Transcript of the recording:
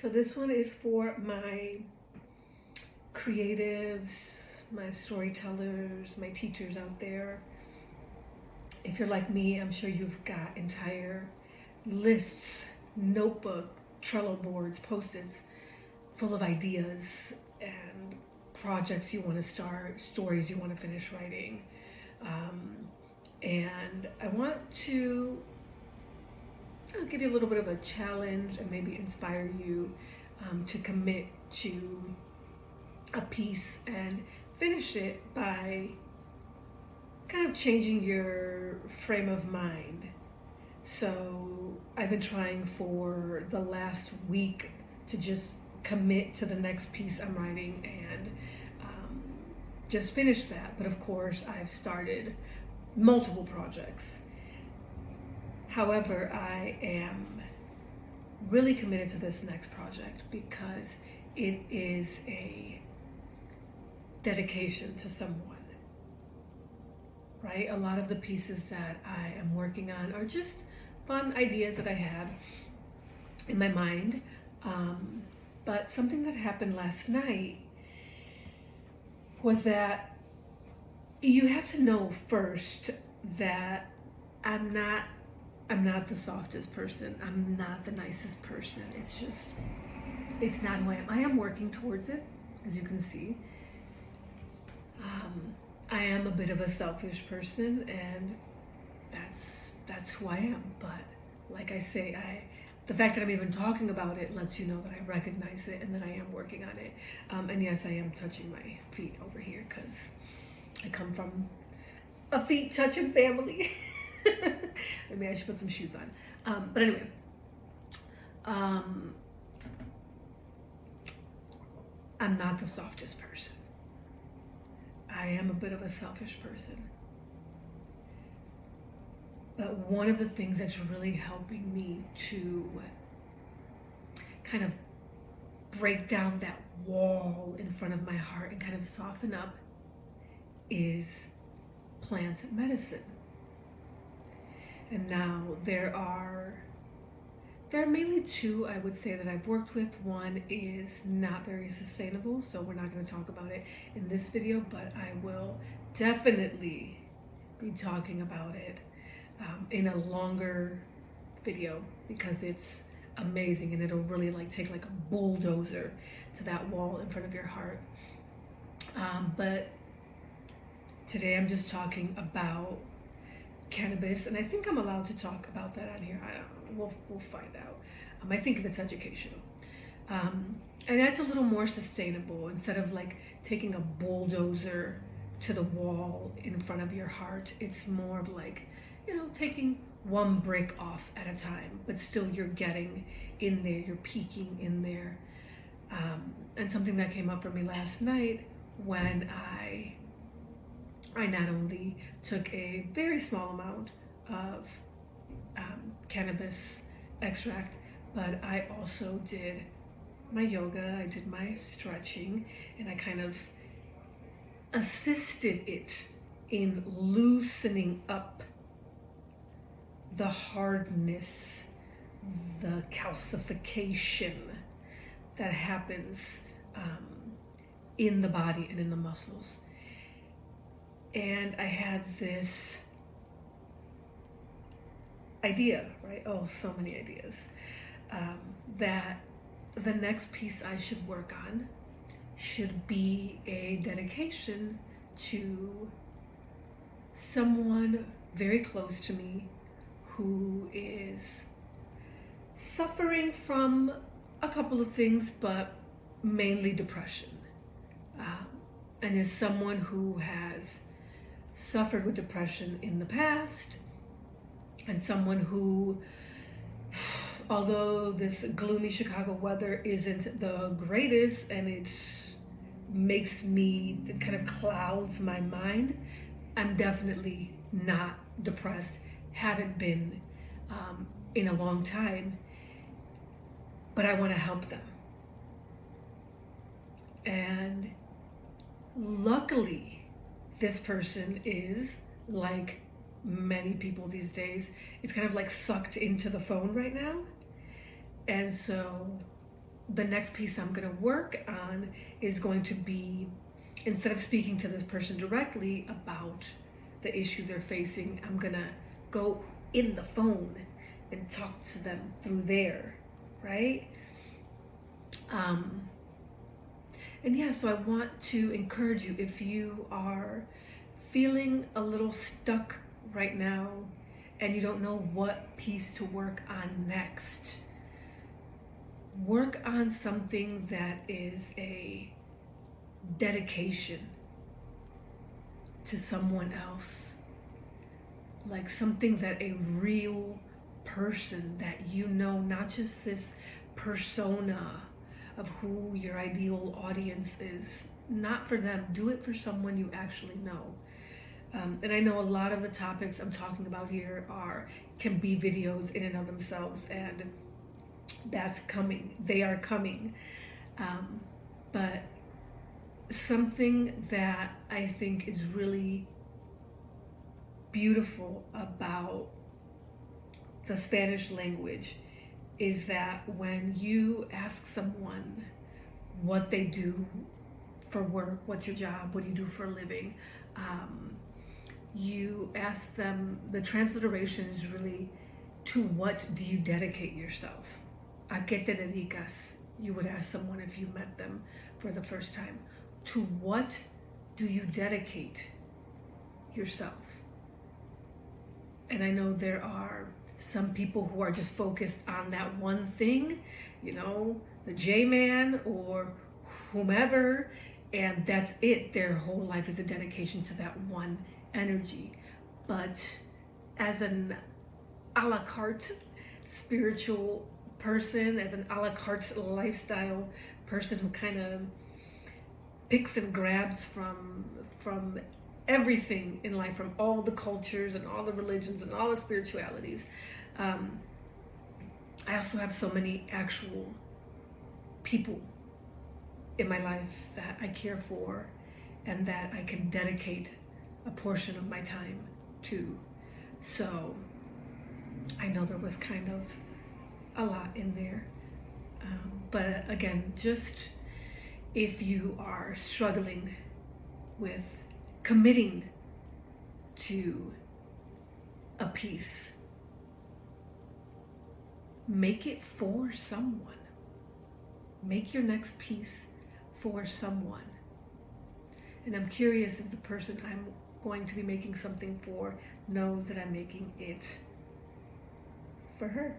So this one is for my creatives, my storytellers, my teachers out there. If you're like me, I'm sure you've got entire lists, notebook, Trello boards, Post-its full of ideas and projects you want to start, stories you want to finish writing. And I want to give you a little bit of a challenge and maybe inspire you to commit to a piece and finish it by kind of changing your frame of mind. So I've been trying for the last week to just commit to the next piece I'm writing and just finish that. But of course, I've started multiple projects. However, I am really committed to this next project because it is a dedication to someone, right? A lot of the pieces that I am working on are just fun ideas that I had in my mind. But something that happened last night was that you have to know first that I'm not the softest person. I'm not the nicest person. It's not who I am. I am working towards it, as you can see. I am a bit of a selfish person, and that's who I am. But like I say, the fact that I'm even talking about it lets you know that I recognize it and that I am working on it. And yes, I am touching my feet over here because I come from a feet touching family. Maybe I should put some shoes on. But anyway, I'm not the softest person. I am a bit of a selfish person. But one of the things that's really helping me to kind of break down that wall in front of my heart and kind of soften up is plants and medicine. And now there are mainly two, I would say, that I've worked with. One is not very sustainable, so we're not going to talk about it in this video, but I will definitely be talking about it in a longer video because it's amazing and it'll really take like a bulldozer to that wall in front of your heart. But today I'm just talking about cannabis, and I think I'm allowed to talk about that on here. I don't know. We'll find out. I think if it's educational. And that's a little more sustainable. Instead of like taking a bulldozer to the wall in front of your heart, it's more of like, taking one brick off at a time, but still you're getting in there, you're peeking in there. And something that came up for me last night when I not only took a very small amount of cannabis extract, but I also did my yoga, I did my stretching, and I kind of assisted it in loosening up the hardness, the calcification that happens in the body and in the muscles. And I had this idea, right? Oh, so many ideas. That the next piece I should work on should be a dedication to someone very close to me who is suffering from a couple of things, but mainly depression. And is someone who has suffered with depression in the past, and someone who, although this gloomy Chicago weather isn't the greatest and it kind of clouds my mind, I'm definitely not depressed, haven't been in a long time, but I want to help them. And luckily, this person is, like many people these days, it's kind of like sucked into the phone right now. And so the next piece I'm going to work on is going to be, instead of speaking to this person directly about the issue they're facing, I'm going to go in the phone and talk to them through there, right? And yeah, so I want to encourage you, if you are feeling a little stuck right now and you don't know what piece to work on next, work on something that is a dedication to someone else, like something that a real person that you know, not just this persona of who your ideal audience is, not for them. Do it for someone you actually know. And I know a lot of the topics I'm talking about here can be videos in and of themselves, and that's coming. They are coming. But something that I think is really beautiful about the Spanish language is that when you ask someone what they do for work, what's your job, what do you do for a living, you ask them, the transliteration is really, to what do you dedicate yourself? ¿A qué te dedicas? You would ask someone if you met them for the first time. To what do you dedicate yourself? And I know there are some people who are just focused on that one thing, you know, the J-man or whomever, and that's it. Their whole life is a dedication to that one energy. But as an a la carte spiritual person, as an a la carte lifestyle person who kind of picks and grabs from everything in life, from all the cultures and all the religions and all the spiritualities, I also have so many actual people in my life that I care for and that I can dedicate a portion of my time to. So I know there was kind of a lot in there. But again, just if you are struggling with committing to a piece, make it for someone. Make your next piece for someone. And I'm curious if the person I'm going to be making something for knows that I'm making it for her.